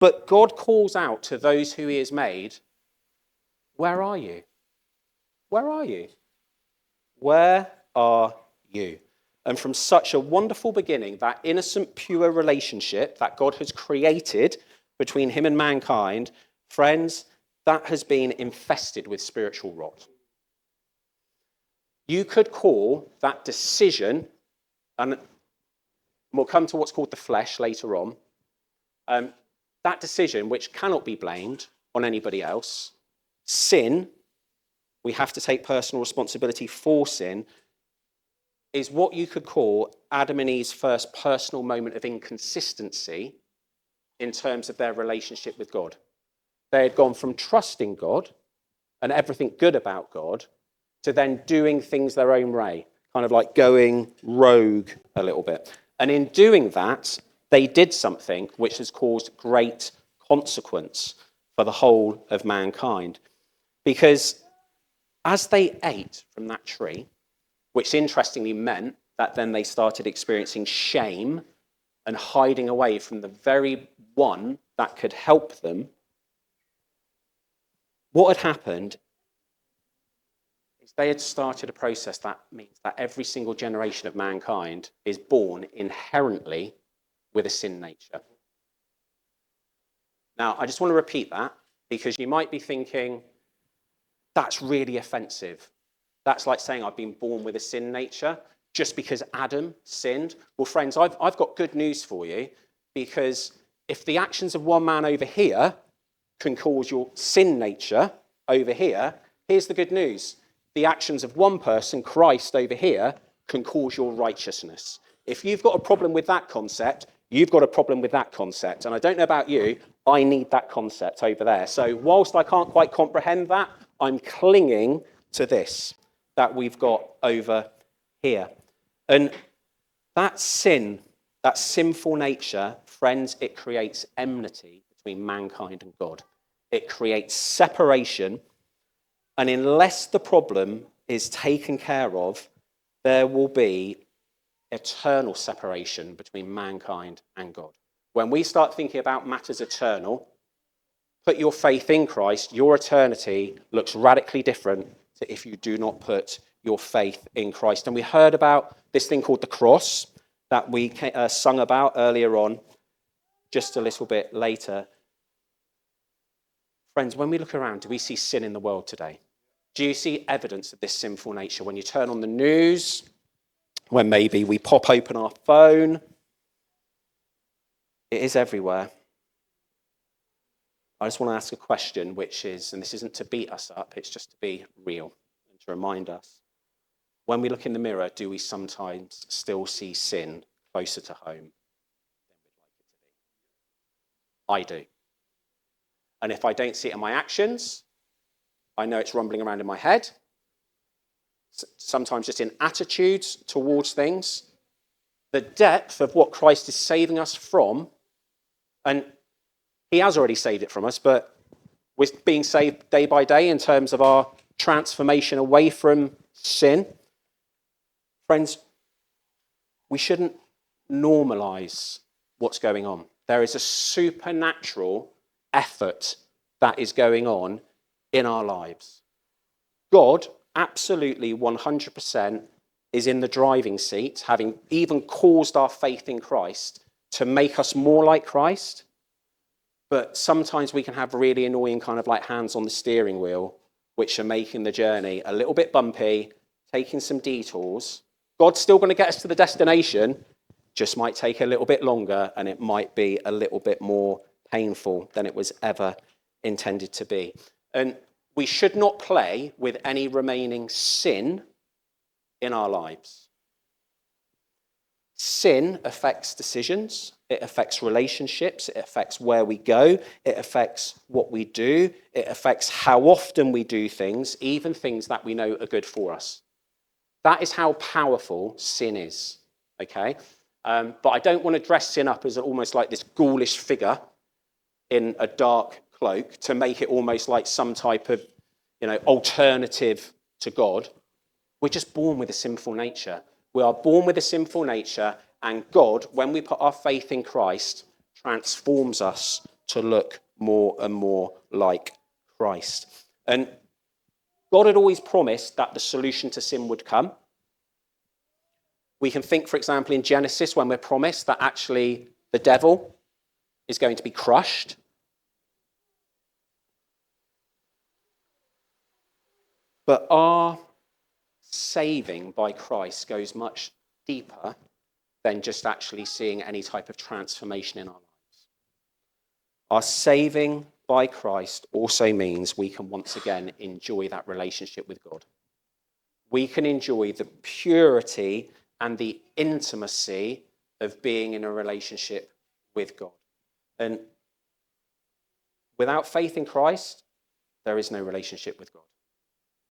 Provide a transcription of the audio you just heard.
But God calls out to those who he has made, where are you? Where are you? Where are you? And from such a wonderful beginning, that innocent, pure relationship that God has created between him and mankind, friends, that has been infested with spiritual rot. You could call that decision, and we'll come to what's called the flesh later on, that decision, which cannot be blamed on anybody else, sin, we have to take personal responsibility for sin, is what you could call Adam and Eve's first personal moment of inconsistency in terms of their relationship with God. They had gone from trusting God and everything good about God to then doing things their own way, kind of like going rogue a little bit. And in doing that, they did something which has caused great consequence for the whole of mankind. Because as they ate from that tree, which interestingly meant that then they started experiencing shame and hiding away from the very one that could help them, what had happened is they had started a process that means that every single generation of mankind is born inherently with a sin nature. Now, I just want to repeat that because you might be thinking, that's really offensive. That's like saying I've been born with a sin nature just because Adam sinned. Well, friends, I've got good news for you, because if the actions of one man over here can cause your sin nature over here, here's the good news. The actions of one person, Christ over here, can cause your righteousness. If you've got a problem with that concept, you've got a problem with that concept. And I don't know about you, I need that concept over there. So whilst I can't quite comprehend that, I'm clinging to this that we've got over here. And that sin, that sinful nature, friends, it creates enmity between mankind and God. It creates separation. And unless the problem is taken care of, there will be eternal separation between mankind and God. When we start thinking about matters eternal, put your faith in Christ, your eternity looks radically different to if you do not put your faith in Christ. And we heard about this thing called the cross that we sung about earlier on, just a little bit later. Friends, when we look around, do we see sin in the world today? Do you see evidence of this sinful nature? When you turn on the news, when maybe we pop open our phone, it is everywhere. I just want to ask a question, which is, and this isn't to beat us up, it's just to be real and to remind us. When we look in the mirror, do we sometimes still see sin closer to home than we'd like it to be? I do. And if I don't see it in my actions, I know it's rumbling around in my head. Sometimes just in attitudes towards things. The depth of what Christ is saving us from, and he has already saved it from us, but we're being saved day by day in terms of our transformation away from sin. Friends, we shouldn't normalize what's going on. There is a supernatural effort that is going on in our lives. God, absolutely 100%, is in the driving seat, having even caused our faith in Christ to make us more like Christ. But sometimes we can have really annoying kind of like hands on the steering wheel, which are making the journey a little bit bumpy, taking some detours. God's still going to get us to the destination, just might take a little bit longer, and it might be a little bit more painful than it was ever intended to be. And we should not play with any remaining sin in our lives. Sin affects decisions, it affects relationships, it affects where we go, it affects what we do, it affects how often we do things, even things that we know are good for us. That is how powerful sin is, okay? But I don't want to dress sin up as almost like this ghoulish figure in a dark cloak to make it almost like some type of, alternative to God. We're just born with a sinful nature. We are born with a sinful nature, and God, when we put our faith in Christ, transforms us to look more and more like Christ. And God had always promised that the solution to sin would come. We can think, for example, in Genesis, when we're promised that actually the devil is going to be crushed. But our saving by Christ goes much deeper than just actually seeing any type of transformation in our lives. Our saving by Christ also means we can once again enjoy that relationship with God. We can enjoy the purity and the intimacy of being in a relationship with God. And without faith in Christ, there is no relationship with God.